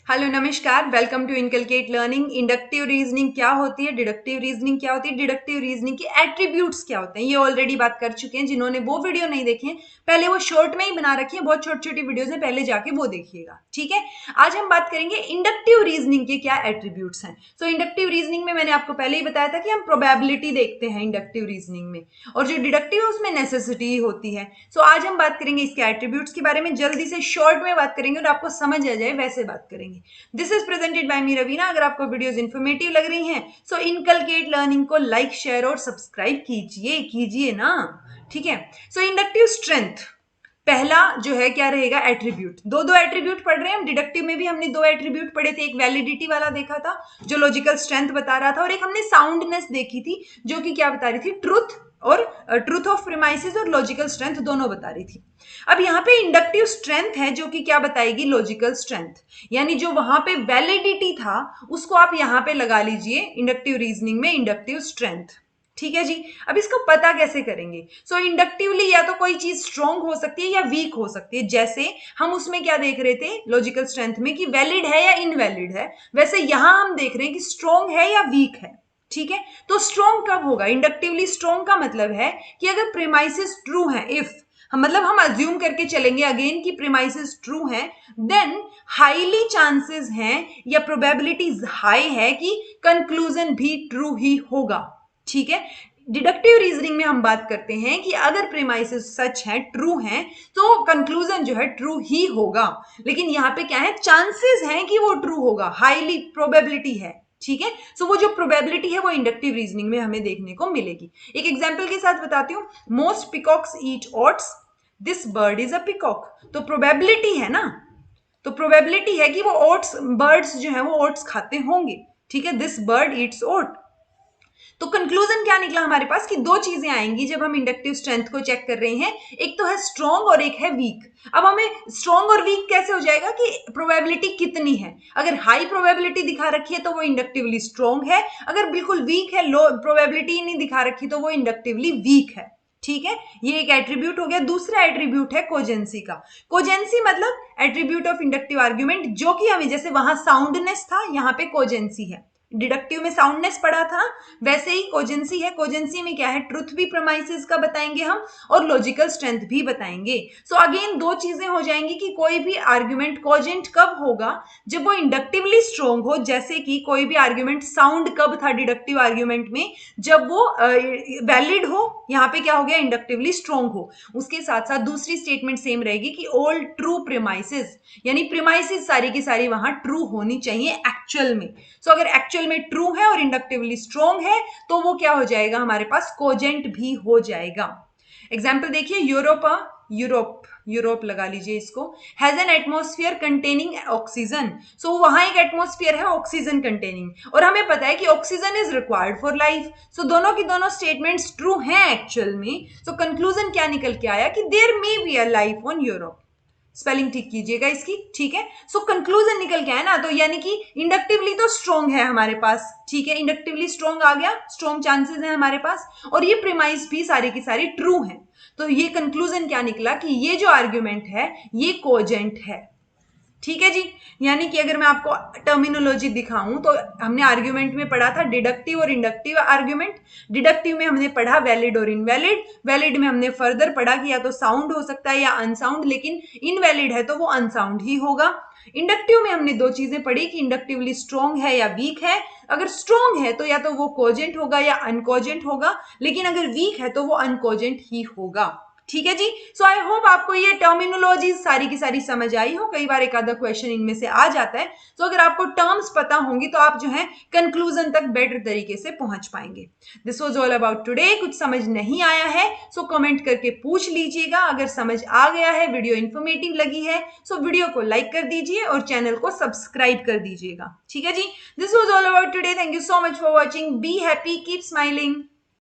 Hello नमस्कार, welcome to inculcate learning. Inductive reasoning क्या होती है, डिडक्टिव रीजनिंग क्या होती है, डिडक्टिव रीजनिंग के एट्रीब्यूट्स क्या होते हैं, ये ऑलरेडी बात कर चुके हैं। जिन्होंने वो वीडियो नहीं देखे हैं, पहले वो शॉर्ट में ही बना रखी है, बहुत छोटी छोटी वीडियोस है, पहले जाके वो देखिएगा। ठीक है, आज हम बात करेंगे इंडक्टिव रीजनिंग के क्या एट्रीब्यूट्स हैं। सो इंडक्टिव रीजनिंग में मैंने आपको पहले ही बताया था कि हम प्रोबेबिलिटी देखते हैं इंडक्टिव रीजनिंग में, और जो डिडक्टिव है उसमें नेसेसिटी होती है। सो आज हम बात करेंगे इसके एट्रीब्यूट्स के बारे में, जल्दी से शॉर्ट में बात करेंगे और आपको समझ आ जाए वैसे बात करेंगे। दिस इज प्रेजेंटेड बाय मी रवीना। अगर आपको वीडियोस इन्फॉर्मेटिव लग रही हैं सो इनकलकेट लर्निंग को लाइक शेयर और सब्सक्राइब कीजिए ना। ठीक है, सो इंडक्टिव स्ट्रेंथ पहला जो है क्या रहेगा, एट्रीब्यूट। दो एट्रीब्यूट पढ़ रहे हैं हम। डिडक्टिव में भी हमने दो एट्रीब्यूट पढ़े थे, एक वैलिडिटी वाला देखा था जो लॉजिकल स्ट्रेंथ बता रहा था, और एक हमने साउंडनेस देखी थी जो कि क्या बता रही थी, ट्रूथ और ट्रूथ ऑफ प्रीमाइसेस और लॉजिकल स्ट्रेंथ दोनों बता रही थी। अब यहाँ पे इंडक्टिव स्ट्रेंथ है जो कि क्या बताएगी, लॉजिकल स्ट्रेंथ, यानी जो वहां पे वैलिडिटी था उसको आप यहां पे लगा लीजिए इंडक्टिव रीजनिंग में इंडक्टिव स्ट्रेंथ। ठीक है जी, अब इसको पता कैसे करेंगे। सो इंडक्टिवली या तो कोई चीज स्ट्रॉन्ग हो सकती है या वीक हो सकती है। जैसे हम उसमें क्या देख रहे थे लॉजिकल स्ट्रेंथ में कि वैलिड है या इनवैलिड है, वैसे यहां हम देख रहे हैं कि स्ट्रॉन्ग है या वीक है। ठीक है, तो स्ट्रॉन्ग कब होगा, इंडक्टिवली स्ट्रॉन्ग का मतलब है कि अगर प्रीमाइसेस ट्रू है, इफ हम अज्यूम करके चलेंगे अगेन कि प्रीमाइसेस ट्रू है, देन हाईली चांसेस हैं या प्रोबेबिलिटीज हाई है कि कंक्लूजन भी ट्रू ही होगा। ठीक है, डिडक्टिव रीजनिंग में हम बात करते हैं कि अगर प्रीमाइसेस सच है, ट्रू है, तो कंक्लूजन जो है ट्रू ही होगा। लेकिन यहां पे क्या है, चांसेस हैं कि वो ट्रू होगा, हाईली प्रोबेबिलिटी है। ठीक है, सो वो जो प्रोबेबिलिटी है वो इंडक्टिव रीजनिंग में हमें देखने को मिलेगी। एक एग्जांपल के साथ बताती हूँ, most peacocks eat oats, this bird is a peacock. तो प्रोबेबिलिटी है ना, तो प्रोबेबिलिटी है कि वो ओट्स, बर्ड्स जो है वो ओट्स खाते होंगे। ठीक है, दिस बर्ड ईट्स ओट। तो कंक्लूजन क्या निकला हमारे पास कि दो चीजें आएंगी जब हम इंडक्टिव स्ट्रेंथ को चेक कर रहे हैं, एक तो है स्ट्रॉन्ग और एक है वीक। अब हमें स्ट्रॉन्ग और वीक कैसे हो जाएगा कि प्रोबेबिलिटी कितनी है। अगर हाई प्रोबेबिलिटी दिखा रखी है तो वो इंडक्टिवली स्ट्रॉन्ग है, अगर बिल्कुल वीक है, लो प्रोबेबिलिटी नहीं दिखा रखी तो वो इंडक्टिवली वीक है। ठीक है, ये एक एट्रीब्यूट हो गया। दूसरा एट्रीब्यूट है कोजेंसी का। कोजेंसी मतलब एट्रीब्यूट ऑफ इंडक्टिव आर्ग्यूमेंट, जो कि हमें जैसे वहां साउंडनेस था, यहां पे कोजेंसी है। डिडक्टिव में साउंडनेस पढ़ा था, वैसे ही कोजेंसी है। कोजेंसी में क्या है, ट्रुथ भी प्रोमाइसेस का बताएंगे हम और लॉजिकल स्ट्रेंथ भी बताएंगे। सो अगेन दो चीजें हो जाएंगी कि कोई भी आर्ग्यूमेंट कोजेंट कब होगा, जब वो इंडक्टिवली स्ट्रॉन्ग हो। जैसे कि कोई भी आर्ग्यूमेंट साउंड कब था डिडक्टिव आर्ग्यूमेंट में, जब वो वैलिड हो, यहाँ पे क्या हो गया, इंडक्टिवली स्ट्रॉन्ग हो। उसके साथ साथ दूसरी स्टेटमेंट सेम रहेगी कि ऑल ट्रू प्रीमाइसेस, यानी प्रीमाइसेस सारी की सारी वहां ट्रू होनी चाहिए एक्चुअल में। सो अगर एक्चुअल में ट्रू है और इंडक्टिवली स्ट्रॉन्ग है तो वो क्या हो जाएगा, हमारे पास कोजेंट भी हो जाएगा। एग्जाम्पल देखिए, यूरोप यूरोप लगा लीजिए इसको, has an atmosphere containing oxygen. So वहां एक एटमोस्फियर है ऑक्सीजन कंटेनिंग, और हमें पता है कि oxygen is required for life. So दोनों की दोनों स्टेटमेंट्स ट्रू हैं एक्चुअल में। सो कंक्लूजन क्या निकल के आया कि there may be a life on Europe. Spelling ठीक कीजिएगा इसकी। ठीक है, सो कंक्लूजन निकल के आया ना, तो यानी कि इंडक्टिवली तो स्ट्रॉन्ग है हमारे पास। ठीक है, इंडक्टिवली स्ट्रॉन्ग आ गया, स्ट्रॉन्ग चांसेस है हमारे पास, और ये प्रीमाइस भी सारी की सारी ट्रू है। तो ये कंक्लूजन क्या निकला कि ये जो आर्ग्यूमेंट है ये कोजेंट है। ठीक है जी, यानी कि अगर मैं आपको टर्मिनोलॉजी दिखाऊं तो हमने आर्ग्यूमेंट में पढ़ा था डिडक्टिव और इंडक्टिव आर्ग्यूमेंट। डिडक्टिव में हमने पढ़ा वैलिड और इनवैलिड। वैलिड में हमने फर्दर पढ़ा कि या तो साउंड हो सकता है या अनसाउंड, लेकिन इनवैलिड है तो वो अनसाउंड ही होगा। इंडक्टिव में हमने दो चीजें पढ़ी कि इंडक्टिवली स्ट्रॉन्ग है या वीक है। अगर स्ट्रॉन्ग है तो या तो वो कोजेंट होगा या अनकोजेंट होगा, लेकिन अगर वीक है तो वो अनकोजेंट ही होगा। ठीक है जी, सो आई होप आपको ये टर्मिनोलॉजी सारी की सारी समझ आई हो। कई बार एक आधा क्वेश्चन इनमें से आ जाता है, तो अगर आपको टर्म्स पता होंगी तो आप जो है कंक्लूजन तक बेटर तरीके से पहुंच पाएंगे। This was all about today. कुछ समझ नहीं आया है सो कमेंट करके पूछ लीजिएगा। अगर समझ आ गया है, वीडियो इंफॉर्मेटिव लगी है, सो वीडियो को लाइक कर दीजिए और चैनल को सब्सक्राइब कर दीजिएगा। ठीक है जी, this was all about today. Thank you so much for watching. Be happy, keep smiling.